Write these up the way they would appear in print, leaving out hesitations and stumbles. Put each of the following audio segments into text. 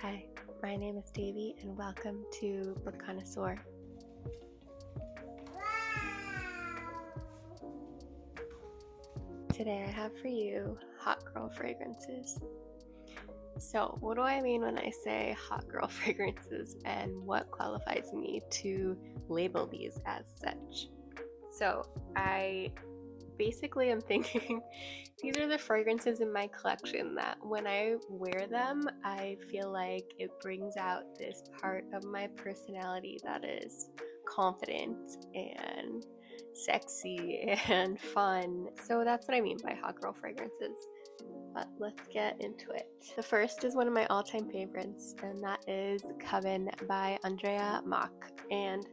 Hi, my name is Dévi and welcome to Book Connoisseur. Today I have for you hot girl fragrances. So what do I mean when I say hot girl fragrances and what qualifies me to label these as such? So I basically am thinking these are the fragrances in my collection that when I wear them, I feel like it brings out this part of my personality that is confident and sexy and fun. So that's what I mean by hot girl fragrances. But let's get into it. The first is one of my all-time favorites, and that is Coven by Andrea Maack. And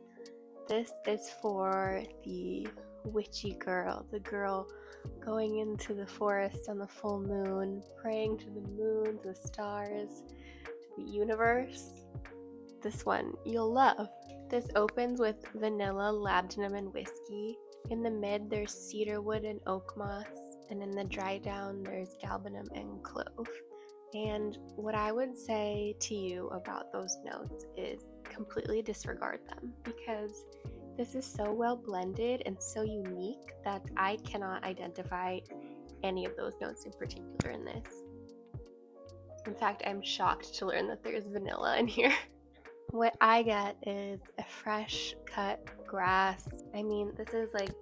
this is for the witchy girl, the girl going into the forest on the full moon, praying to the moon, to the stars, to the universe. This one you'll love. This opens with vanilla, labdanum, and whiskey. In the mid, there's cedarwood and oak moss, and in the dry down, there's galbanum and clove. And what I would say to you about those notes is completely disregard them, because this is so well blended and so unique that I cannot identify any of those notes in particular in this. In fact, I'm shocked to learn that there's vanilla in here. What I get is a fresh cut grass. I mean, this is like,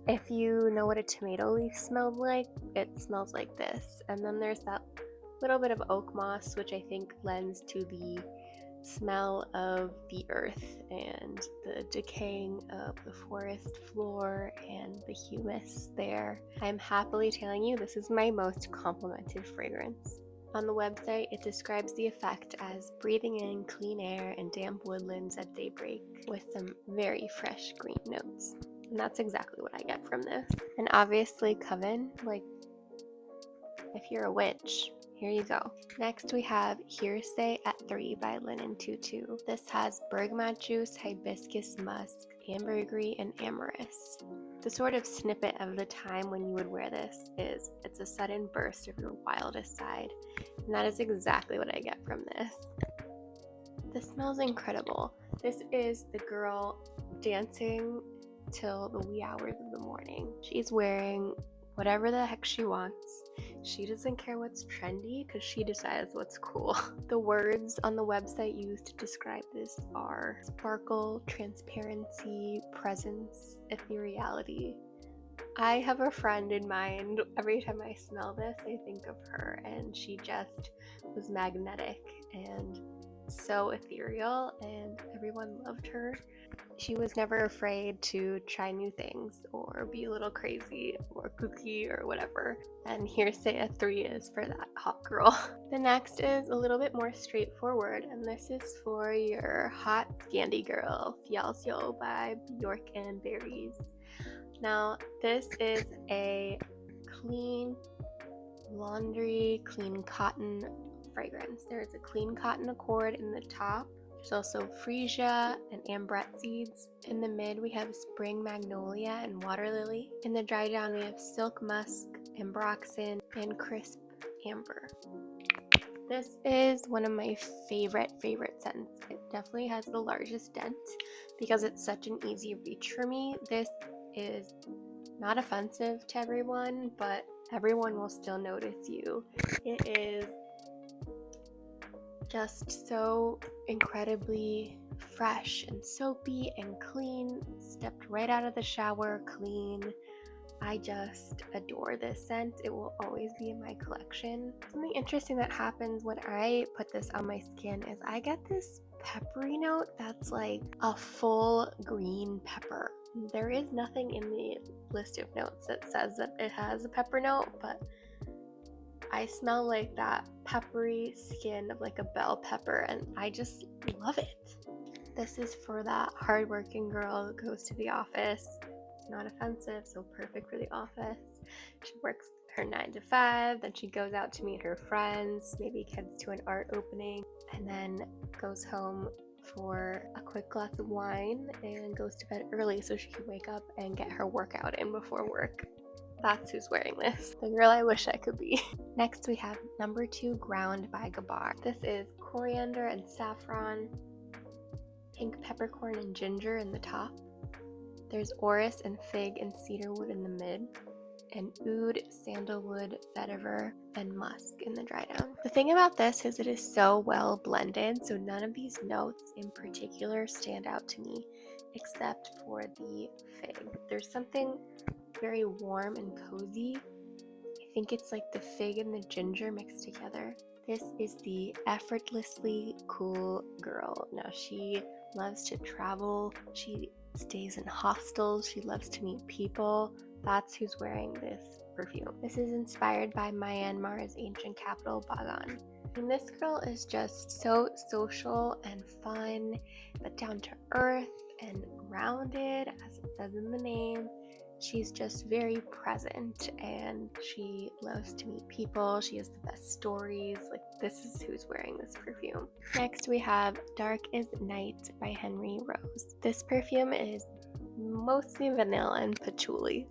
if you know what a tomato leaf smelled like, it smells like this. And then there's that little bit of oak moss, which I think lends to the smell of the earth and the decaying of the forest floor and the humus there. I'm happily telling you this is my most complimented fragrance. On the website, it describes the effect as breathing in clean air and damp woodlands at daybreak with some very fresh green notes. And that's exactly what I get from this. And obviously Coven, like, if you're a witch, here you go. Next we have Hearsay at 3 by TuTu. This has bergamot juice, hibiscus musk, ambergris, and amorous. The sort of snippet of the time when you would wear this is it's a sudden burst of your wildest side. And that is exactly what I get from this. This smells incredible. This is the girl dancing till the wee hours of the morning. She's wearing whatever the heck she wants. She doesn't care what's trendy because she decides what's cool. The words on the website used to describe this are sparkle, transparency, presence, ethereality. I have a friend in mind. Every time I smell this, I think of her, and she just was magnetic and so ethereal, and everyone loved her. She was never afraid to try new things or be a little crazy or kooky or whatever. And Hearsay at 3 is for that hot girl. The next is a little bit more straightforward, and this is for your hot Scandi girl, Fjällsjö by Björk and Berries. Now, this is a clean laundry, clean cotton fragrance. There's a clean cotton accord in the top. There's also freesia and ambrette seeds. In the mid, we have spring magnolia and water lily. In the dry down, we have silk musk, ambroxan, and crisp amber. This is one of my favorite scents. It definitely has the largest dent because it's such an easy reach for me. This is not offensive to everyone, but everyone will still notice you. It is just so incredibly fresh and soapy and clean. Stepped right out of the shower, clean. I just adore this scent. It will always be in my collection. Something interesting that happens when I put this on my skin is I get this peppery note that's like a full green pepper. There is nothing in the list of notes that says that it has a pepper note, but I smell like that peppery skin of like a bell pepper, and I just love it. This is for that hardworking girl who goes to the office. It's not offensive, so perfect for the office. She works her 9 to 5, then she goes out to meet her friends, maybe heads to an art opening, and then goes home for a quick glass of wine and goes to bed early so she can wake up and get her workout in before work. That's who's wearing this. The girl I wish I could be. Next we have number 2 Ground by Gabar. This is coriander and saffron, pink peppercorn and ginger in the top. There's orris and fig and cedarwood in the mid, and oud, sandalwood, vetiver, and musk in the dry down. The thing about this is it is so well blended, so none of these notes in particular stand out to me except for the fig. There's something very warm and cozy. I think it's like the fig and the ginger mixed together. This is the effortlessly cool girl. Now she loves to travel. She stays in hostels. She loves to meet people. That's who's wearing this perfume. This is inspired by Myanmar's ancient capital, Bagan. And this girl is just so social and fun, but down to earth and grounded, as it says in the name. She's just very present and she loves to meet people. She has the best stories. Like, this is who's wearing this perfume. Next we have Dark as Night by Henry Rose. This perfume is mostly vanilla and patchouli.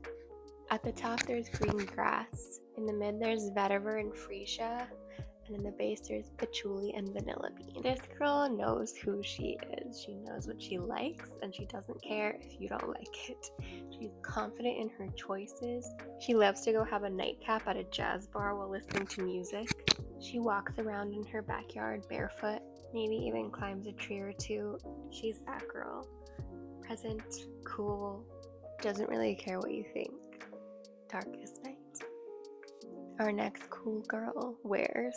At the top there's green grass. In the mid there's vetiver and freesia. And in the base there's patchouli and vanilla bean. This girl knows who she is. She knows what she likes and she doesn't care if you don't like it. She's confident in her choices. She loves to go have a nightcap at a jazz bar while listening to music. She walks around in her backyard barefoot, maybe even climbs a tree or two. She's that girl. Present, cool, doesn't really care what you think. Darkest Night. Our next cool girl wears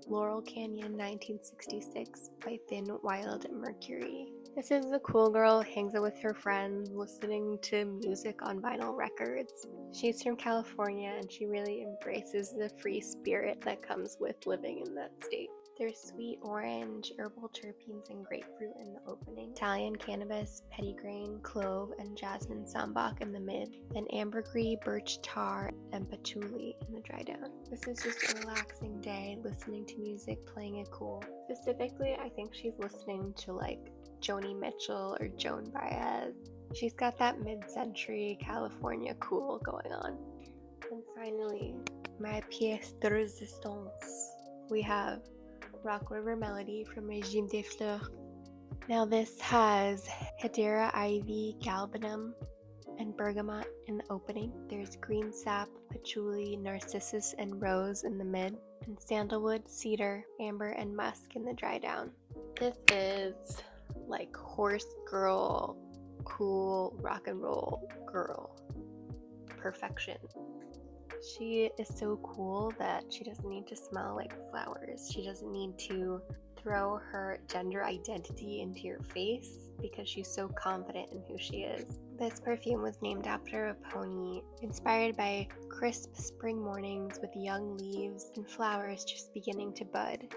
Laurel Canyon 1966 by Thin Wild Mercury. This is the cool girl, hangs out with her friends, listening to music on vinyl records. She's from California and she really embraces the free spirit that comes with living in that state. There's sweet orange, herbal terpenes, and grapefruit in the opening. Italian cannabis, petitgrain, clove, and jasmine sambac in the mid. Then ambergris, birch tar, and patchouli in the dry down. This is just a relaxing day, listening to music, playing it cool. Specifically, I think she's listening to like Joni Mitchell or Joan Baez. She's got that mid-century California cool going on. And finally, my pièce de résistance. We have Rock River Melody from Régime des Fleurs. Now this has Hedera ivy, galbanum, and bergamot in the opening. There's green sap, patchouli, narcissus, and rose in the mid, and sandalwood, cedar, amber, and musk in the dry down. This is like horse girl, cool rock and roll girl. Perfection. She is so cool that she doesn't need to smell like flowers. She doesn't need to throw her gender identity into your face because she's so confident in who she is. This perfume was named after a pony, inspired by crisp spring mornings with young leaves and flowers just beginning to bud.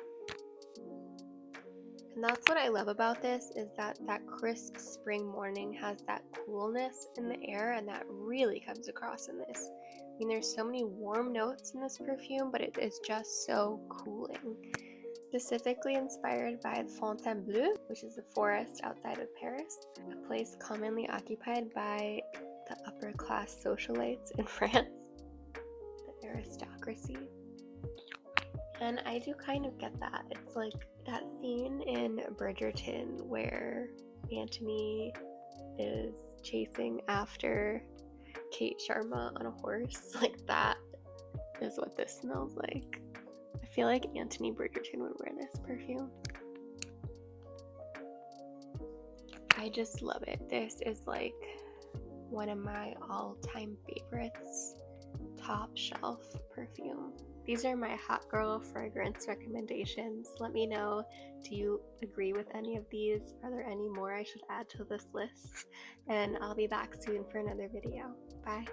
And that's what I love about this, is that crisp spring morning has that coolness in the air, and that really comes across in this. I mean, there's so many warm notes in this perfume, but it is just so cooling. Specifically inspired by Fontainebleau, which is a forest outside of Paris, a place commonly occupied by the upper class socialites in France, the aristocracy. And I do kind of get that. It's like that scene in Bridgerton where Anthony is chasing after Kate Sharma on a horse. Like, that is what this smells like. I feel like Anthony Bridgerton would wear this perfume. I just love it. This is like one of my all-time favorites. Top shelf perfume. These are my hot girl fragrance recommendations. Let me know, do you agree with any of these? Are there any more I should add to this list? And I'll be back soon for another video. Bye.